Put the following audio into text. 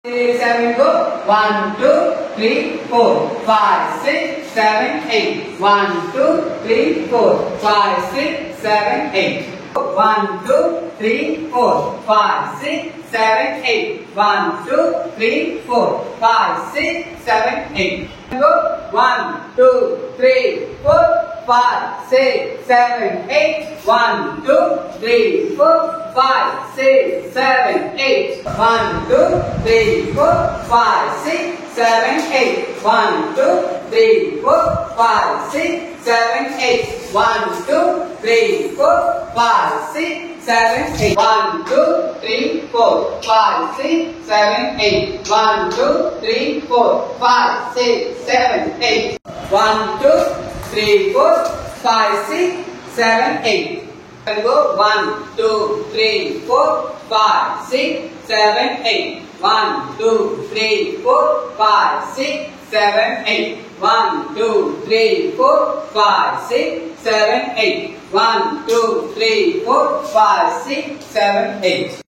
7 go 1 2 3 4 5 6 7 8 1 2 3 4 5 6 7 8 1 2 3 4 5 6 7 8 1 2 3 4 5 6 7 8 go 1 2 3 4 5 6 7 8 1 2 3 4 5 6 7 8 1 2 3 4 5 6 7 8 1 2 3 4 5 6 7 8 1 2 3 4 5 6 7 8 1 2 3 4 5 6 7 8 1 2 3 4 5 6 7 8 1 2 3 4 5 6 7 8 and go 1 2 3 4 5 6 7 8 1 2 3 4 5 6 7 8 1 2 3 4 5 6 7 8 1 2 3 4 5 6 7 8